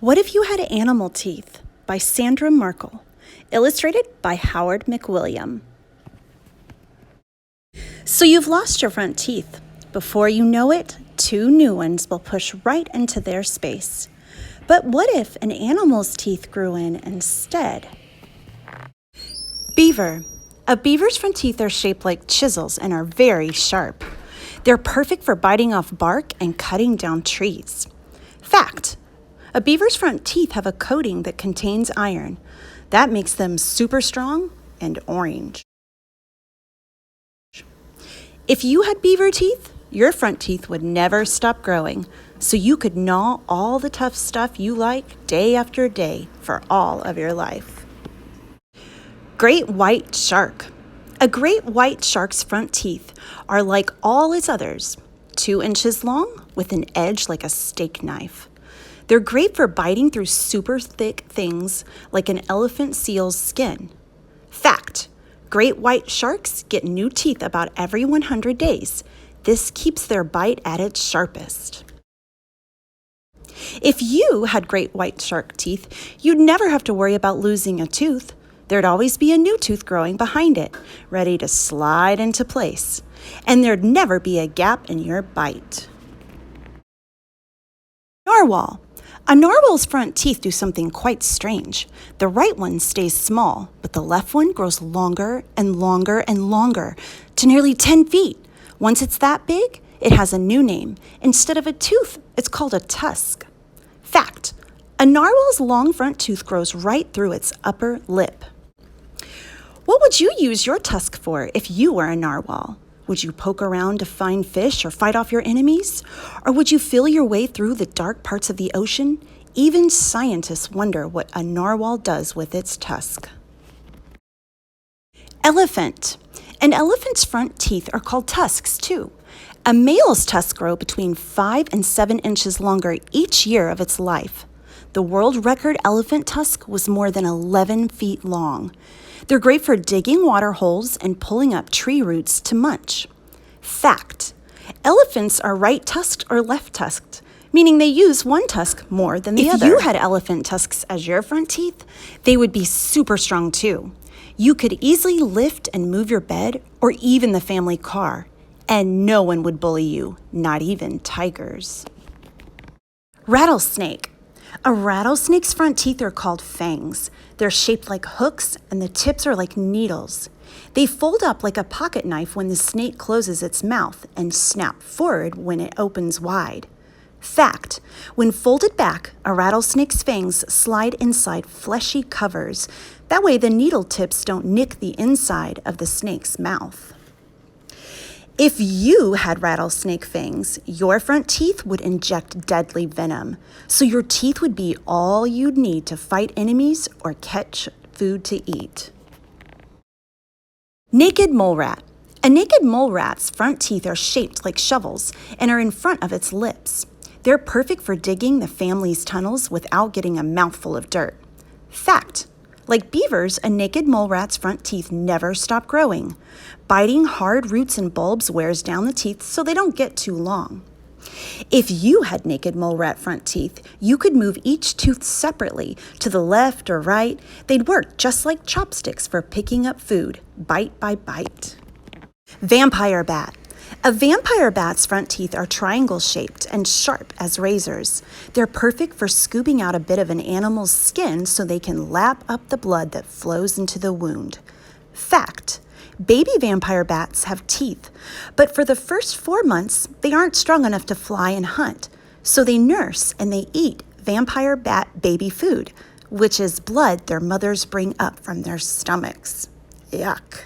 What If You Had Animal Teeth by Sandra Markle, illustrated by Howard McWilliam. So you've lost your front teeth. Before you know it, 2 new ones will push right into their space. But what if an animal's teeth grew in instead? Beaver. A beaver's front teeth are shaped like chisels and are very sharp. They're perfect for biting off bark and cutting down trees. Fact: a beaver's front teeth have a coating that contains iron. That makes them super strong and orange. If you had beaver teeth, your front teeth would never stop growing, so you could gnaw all the tough stuff you like day after day for all of your life. Great white shark. A great white shark's front teeth are like all its others, 2 inches long with an edge like a steak knife. They're great for biting through super thick things like an elephant seal's skin. Fact: great white sharks get new teeth about every 100 days. This keeps their bite at its sharpest. If you had great white shark teeth, you'd never have to worry about losing a tooth. There'd always be a new tooth growing behind it, ready to slide into place. And there'd never be a gap in your bite. Narwhal. A narwhal's front teeth do something quite strange. The right one stays small, but the left one grows longer and longer and longer, to nearly 10 feet. Once it's that big, it has a new name. Instead of a tooth, it's called a tusk. Fact: a narwhal's long front tooth grows right through its upper lip. What would you use your tusk for if you were a narwhal? Would you poke around to find fish or fight off your enemies? Or would you feel your way through the dark parts of the ocean? Even scientists wonder what a narwhal does with its tusk. Elephant. An elephant's front teeth are called tusks too. A male's tusks grow between 5 and 7 inches longer each year of its life. The world record elephant tusk was more than 11 feet long. They're great for digging water holes and pulling up tree roots to munch. Fact: elephants are right-tusked or left-tusked, meaning they use one tusk more than the other. If you had elephant tusks as your front teeth, they would be super strong too. You could easily lift and move your bed or even the family car, and no one would bully you, not even tigers. Rattlesnake. A rattlesnake's front teeth are called fangs. They're shaped like hooks and the tips are like needles. They fold up like a pocket knife when the snake closes its mouth and snap forward when it opens wide. Fact: when folded back, a rattlesnake's fangs slide inside fleshy covers. That way the needle tips don't nick the inside of the snake's mouth. If you had rattlesnake fangs, your front teeth would inject deadly venom, so your teeth would be all you'd need to fight enemies or catch food to eat. Naked mole rat. A naked mole rat's front teeth are shaped like shovels and are in front of its lips. They're perfect for digging the family's tunnels without getting a mouthful of dirt. Fact: like beavers, a naked mole rat's front teeth never stop growing. Biting hard roots and bulbs wears down the teeth so they don't get too long. If you had naked mole rat front teeth, you could move each tooth separately to the left or right. They'd work just like chopsticks for picking up food, bite by bite. Vampire bat. A vampire bat's front teeth are triangle-shaped and sharp as razors. They're perfect for scooping out a bit of an animal's skin so they can lap up the blood that flows into the wound. Fact: baby vampire bats have teeth, but for the first 4 months, they aren't strong enough to fly and hunt, so they nurse and they eat vampire bat baby food, which is blood their mothers bring up from their stomachs. Yuck.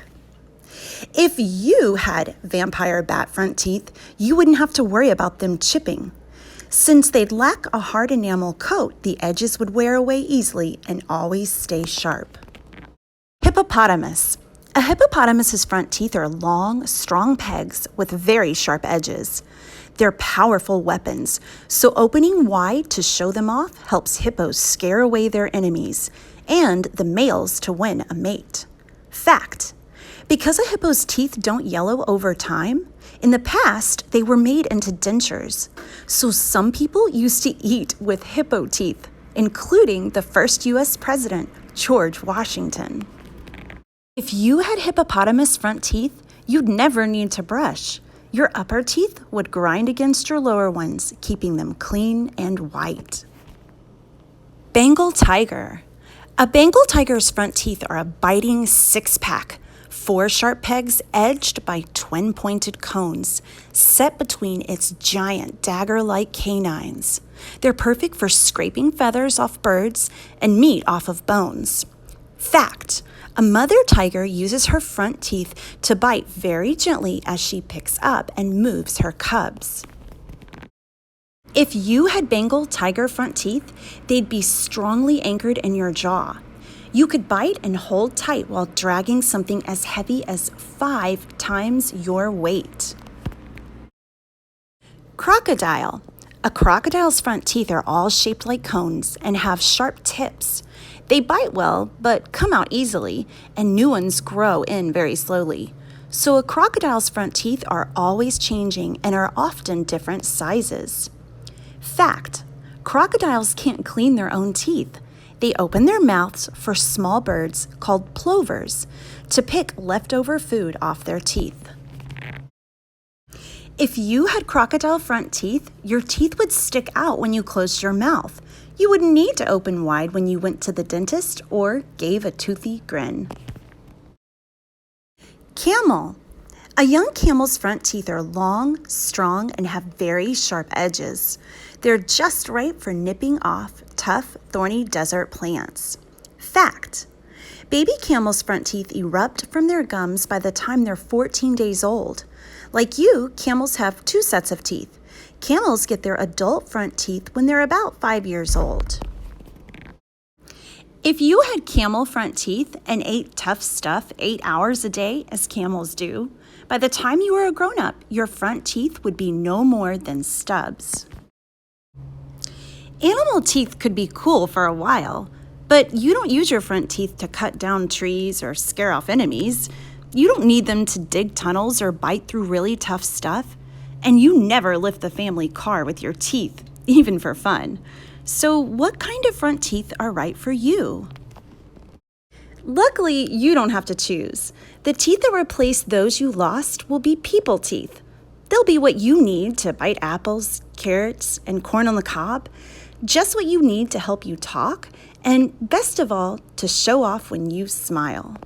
If you had vampire bat front teeth, you wouldn't have to worry about them chipping. Since they'd lack a hard enamel coat, the edges would wear away easily and always stay sharp. Hippopotamus. A hippopotamus's front teeth are long, strong pegs with very sharp edges. They're powerful weapons, so opening wide to show them off helps hippos scare away their enemies and the males to win a mate. Fact: because a hippo's teeth don't yellow over time, in the past they were made into dentures. So some people used to eat with hippo teeth. including the first U.S. President, George Washington. If you had hippopotamus front teeth, you'd never need to brush. Your upper teeth would grind against your lower ones, keeping them clean and white. Bengal Tiger. A Bengal tiger's front teeth are a biting six-pack, 4 sharp pegs edged by twin-pointed cones, set between its giant dagger-like canines. They're perfect for scraping feathers off birds and meat off of bones. Fact: a mother tiger uses her front teeth to bite very gently as she picks up and moves her cubs. If you had Bengal tiger front teeth, they'd be strongly anchored in your jaw. You could bite and hold tight while dragging something as heavy as 5 times your weight. Crocodile. A crocodile's front teeth are all shaped like cones and have sharp tips. They bite well, but come out easily, and new ones grow in very slowly. So a crocodile's front teeth are always changing and are often different sizes. Fact: crocodiles can't clean their own teeth. They open their mouths for small birds called plovers to pick leftover food off their teeth. If you had crocodile front teeth, your teeth would stick out when you closed your mouth. You wouldn't need to open wide when you went to the dentist or gave a toothy grin. Camel. A young camel's front teeth are long, strong, and have very sharp edges. They're just right for nipping off tough, thorny desert plants. Fact: baby camels' front teeth erupt from their gums by the time they're 14 days old. Like you, camels have 2 sets of teeth. Camels get their adult front teeth when they're about 5 years old. If you had camel front teeth and ate tough stuff 8 hours a day, as camels do, by the time you were a grown-up, your front teeth would be no more than stubs. Animal teeth could be cool for a while, but you don't use your front teeth to cut down trees or scare off enemies. You don't need them to dig tunnels or bite through really tough stuff. And you never lift the family car with your teeth, even for fun. So what kind of front teeth are right for you? Luckily, you don't have to choose. The teeth that replace those you lost will be people teeth. They'll be what you need to bite apples, carrots, and corn on the cob. Just what you need to help you talk, and best of all, to show off when you smile.